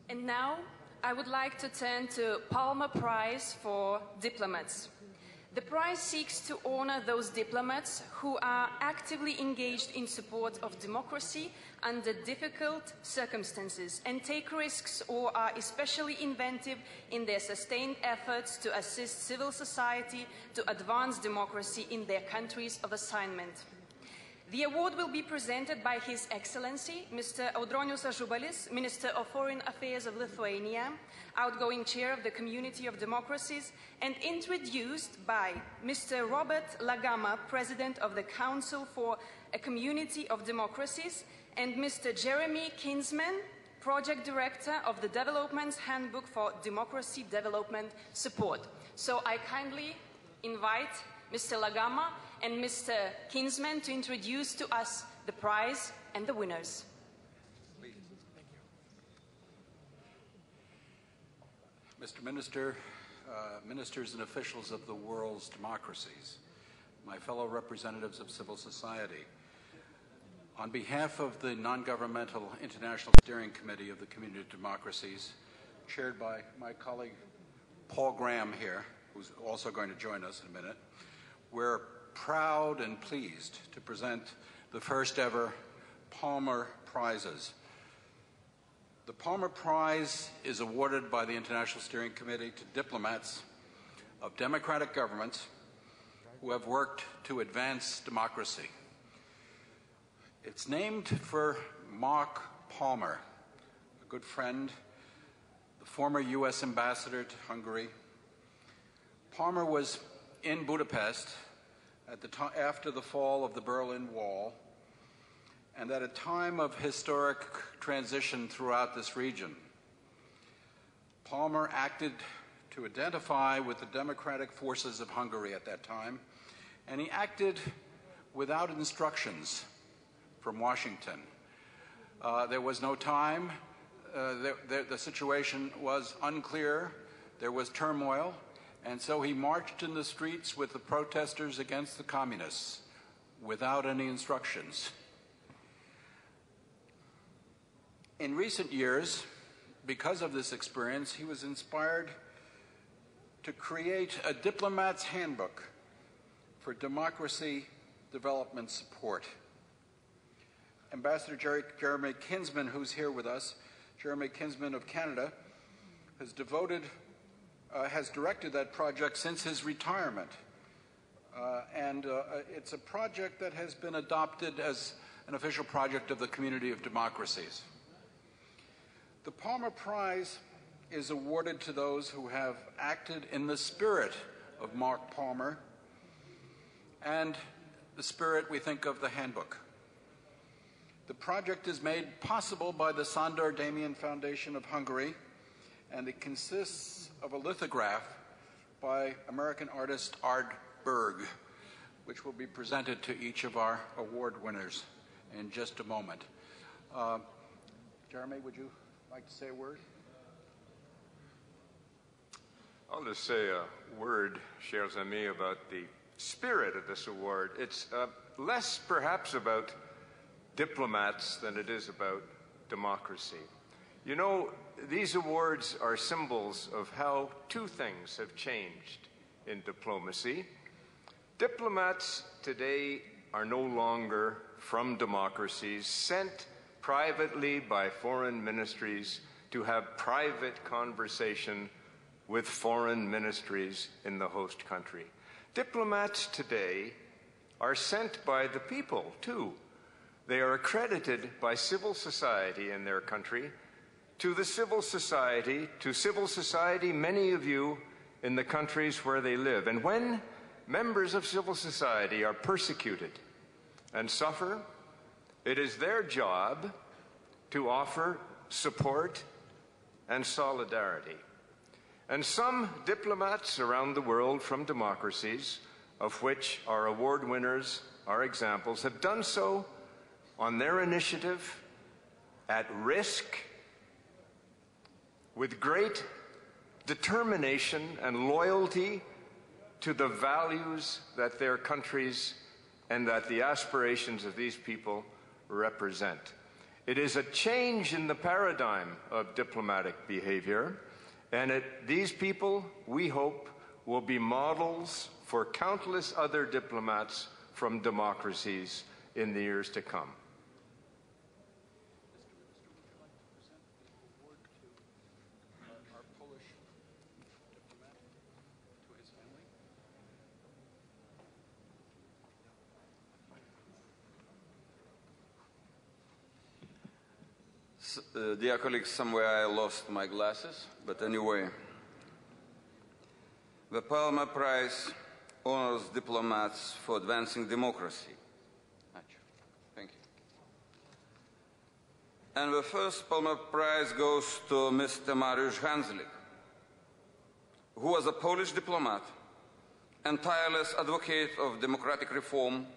And now, I would like to turn to Palmer Prize for Diplomats. The prize seeks to honor those diplomats who are actively engaged in support of democracy under difficult circumstances and take risks or are especially inventive in their sustained efforts to assist civil society to advance democracy in their countries of assignment. The award will be presented by His Excellency, Mr. Audronius Ažubalis, Minister of Foreign Affairs of Lithuania, outgoing chair of the Community of Democracies, and introduced by Mr. Robert Lagama, President of the Council for a Community of Democracies, and Mr. Jeremy Kinsman, Project Director of the Development's Handbook for Democracy Development Support. So I kindly invite Mr. Lagama and Mr. Kinsman to introduce to us the prize and the winners. Please. Mr. Minister, ministers and officials of the world's democracies, my fellow representatives of civil society, on behalf of the Non-Governmental International Steering Committee of the Community of Democracies, chaired by my colleague Paul Graham here, who's also going to join us in a minute, we're proud and pleased to present the first ever Palmer Prizes. The Palmer Prize is awarded by the International Steering Committee to diplomats of democratic governments who have worked to advance democracy. It's named for Mark Palmer, a good friend, the former U.S. ambassador to Hungary. Palmer was in Budapest at the after the fall of the Berlin Wall, and at a time of historic transition throughout this region. Palmer acted to identify with the democratic forces of Hungary at that time, and he acted without instructions from Washington. There was no time, the situation was unclear, there was turmoil, and so he marched in the streets with the protesters against the communists without any instructions. In recent years, because of this experience, he was inspired to create a diplomat's handbook for democracy development support. Ambassador Jeremy Kinsman, who's here with us, Jeremy Kinsman of Canada, has directed that project since his retirement. It's a project that has been adopted as an official project of the Community of Democracies. The Palmer Prize is awarded to those who have acted in the spirit of Mark Palmer and the spirit, we think, of the handbook. The project is made possible by the Sándor Damien Foundation of Hungary, and it consists of a lithograph by American artist Art Berg, which will be presented to each of our award winners in just a moment. Jeremy, would you like to say a word? I'll just say a word, chers amis, about the spirit of this award. It's less perhaps about diplomats than it is about democracy. You know, these awards are symbols of how two things have changed in diplomacy. Diplomats today are no longer from democracies sent privately by foreign ministries to have private conversation with foreign ministries in the host country. Diplomats today are sent by the people, too. They are accredited by civil society in their country to civil society, many of you in the countries where they live. And when members of civil society are persecuted and suffer, it is their job to offer support and solidarity. And some diplomats around the world from democracies, of which our award winners are examples, have done so on their initiative, at risk, with great determination and loyalty to the values that their countries and that the aspirations of these people represent. It is a change in the paradigm of diplomatic behavior, and these people, we hope, will be models for countless other diplomats from democracies in the years to come. Dear colleagues, somewhere I lost my glasses, but anyway. The Palmer Prize honors diplomats for advancing democracy. Thank you. And the first Palmer Prize goes to Mr. Mariusz Hanslik, who was a Polish diplomat and tireless advocate of democratic reform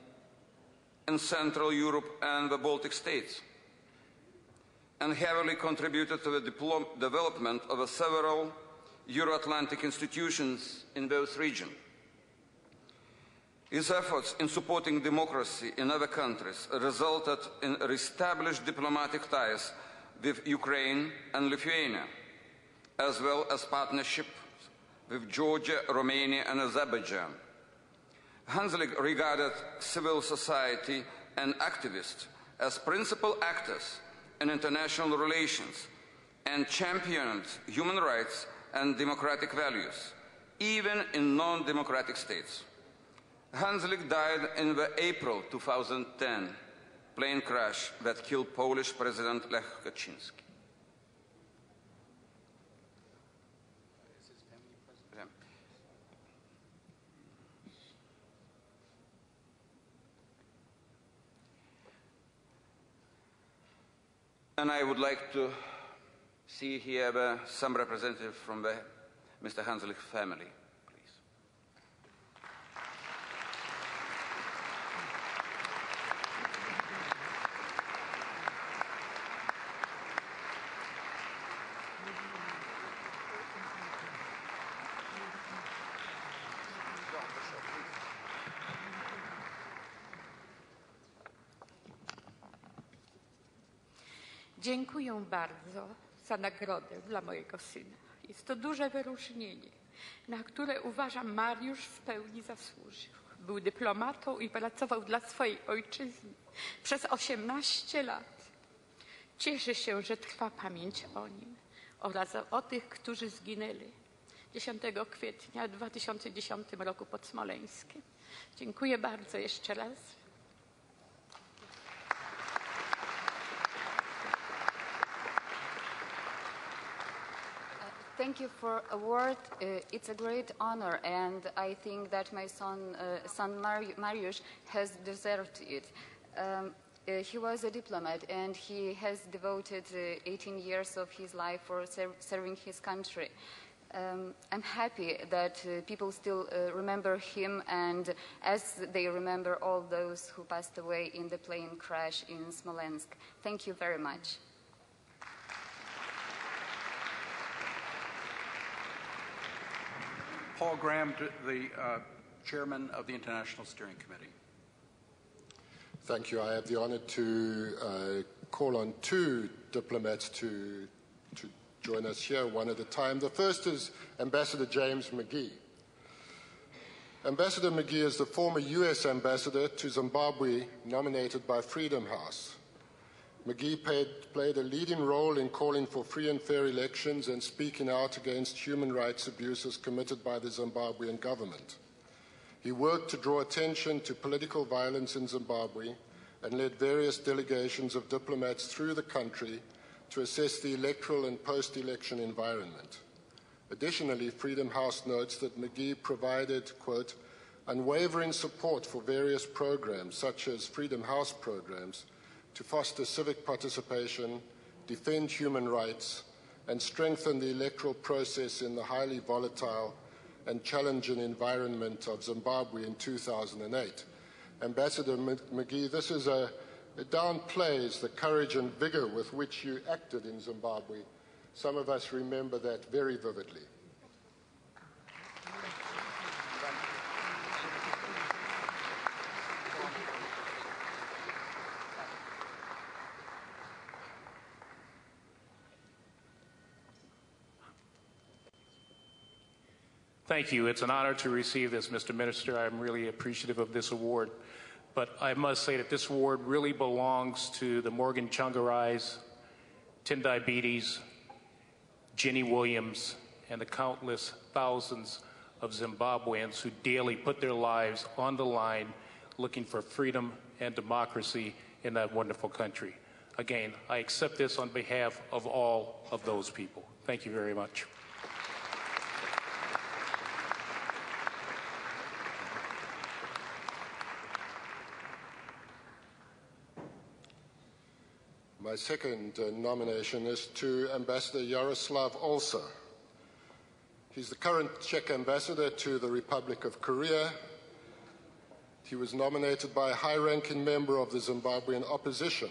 in Central Europe and the Baltic states, and heavily contributed to the development of several Euro-Atlantic institutions in those regions. His efforts in supporting democracy in other countries resulted in re-established diplomatic ties with Ukraine and Lithuania, as well as partnerships with Georgia, Romania, and Azerbaijan. Hanslik regarded civil society and activists as principal actors in international relations and championed human rights and democratic values, even in non-democratic states. Hanslik died in the April 2010 plane crash that killed Polish President Lech Kaczynski. And I would like to see here some representative from the Mr. Hanslik family, please. Dziękuję bardzo za nagrodę dla mojego syna. Jest to duże wyróżnienie, na które uważam Mariusz w pełni zasłużył. Był dyplomatą i pracował dla swojej ojczyzny przez 18 lat. Cieszę się, że trwa pamięć o nim oraz o tych, którzy zginęli 10 kwietnia 2010 roku pod Smoleńskiem. Dziękuję bardzo jeszcze raz. Thank you for award. It's a great honor, and I think that my son Mariusz has deserved it. He was a diplomat, and he has devoted 18 years of his life for serving his country. I'm happy that people still remember him, and as they remember all those who passed away in the plane crash in Smolensk. Thank you very much. Paul Graham, the chairman of the International Steering Committee. Thank you. I have the honor to call on two diplomats to join us here, one at a time. The first is Ambassador James McGee. Ambassador McGee is the former U.S. ambassador to Zimbabwe, nominated by Freedom House. McGee played a leading role in calling for free and fair elections and speaking out against human rights abuses committed by the Zimbabwean government. He worked to draw attention to political violence in Zimbabwe and led various delegations of diplomats through the country to assess the electoral and post-election environment. Additionally, Freedom House notes that McGee provided, quote, unwavering support for various programs, such as Freedom House programs, to foster civic participation, defend human rights, and strengthen the electoral process in the highly volatile and challenging environment of Zimbabwe in 2008. Ambassador McGee, this downplays the courage and vigor with which you acted in Zimbabwe. Some of us remember that very vividly. Thank you. It's an honor to receive this, Mr. Minister. I'm really appreciative of this award. But I must say that this award really belongs to the Morgan Tsvangirais, Tendai Beatties, Jenny Williams, and the countless thousands of Zimbabweans who daily put their lives on the line looking for freedom and democracy in that wonderful country. Again, I accept this on behalf of all of those people. Thank you very much. My second nomination is to Ambassador Jaroslav Olšai. He's the current Czech ambassador to the Republic of Korea. He was nominated by a high-ranking member of the Zimbabwean opposition,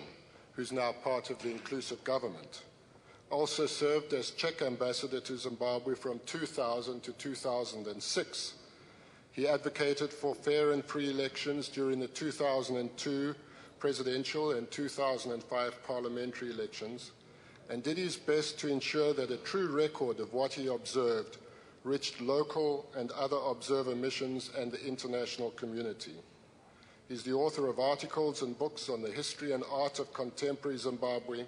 who's now part of the inclusive government. Also served as Czech ambassador to Zimbabwe from 2000 to 2006. He advocated for fair and free elections during the 2002 presidential and 2005 parliamentary elections, and did his best to ensure that a true record of what he observed reached local and other observer missions and the international community. He's the author of articles and books on the history and art of contemporary Zimbabwe.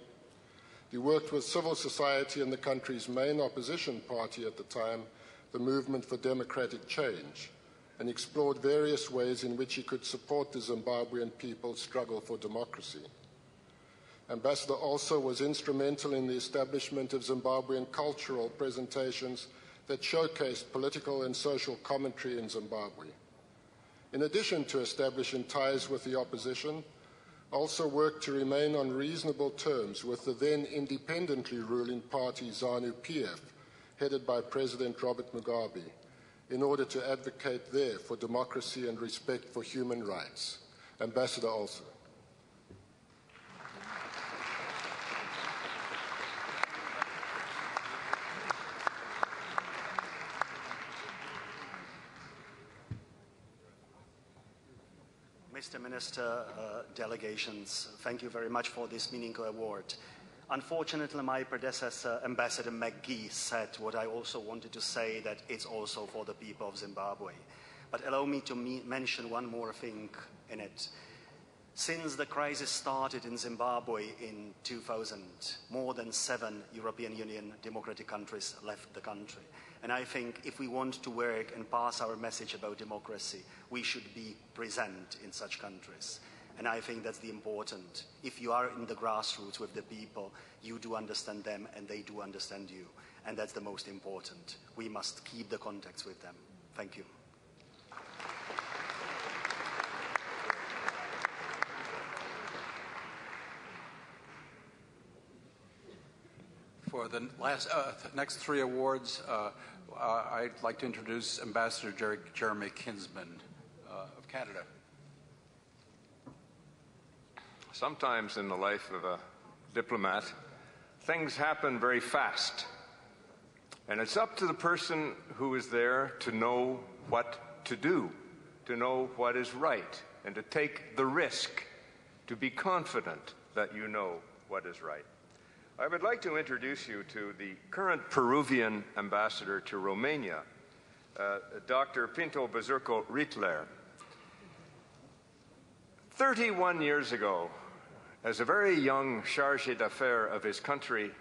He worked with civil society and the country's main opposition party at the time, the Movement for Democratic Change, and explored various ways in which he could support the Zimbabwean people's struggle for democracy. Ambassador also was instrumental in the establishment of Zimbabwean cultural presentations that showcased political and social commentary in Zimbabwe. In addition to establishing ties with the opposition, also worked to remain on reasonable terms with the then independently ruling party ZANU-PF, headed by President Robert Mugabe, in order to advocate there for democracy and respect for human rights. Ambassador Olšai. Mr. Minister, delegations, thank you very much for this meaningful award. Unfortunately, my predecessor, Ambassador McGee, said what I also wanted to say, that it's also for the people of Zimbabwe. But allow me to mention one more thing in it. Since the crisis started in Zimbabwe in 2000, more than 7 European Union democratic countries left the country. And I think if we want to work and pass our message about democracy, we should be present in such countries. And I think that's the important. If you are in the grassroots with the people, you do understand them and they do understand you. And that's the most important. We must keep the contacts with them. Thank you. For the next three awards, I'd like to introduce Ambassador Jeremy Kinsman of Canada. Sometimes in the life of a diplomat, things happen very fast. And it's up to the person who is there to know what to do, to know what is right, and to take the risk, to be confident that you know what is right. I would like to introduce you to the current Peruvian ambassador to Romania, Dr. Pinto-Bazurco Rittler. 31 years ago, as a very young chargé d'affaires of his country,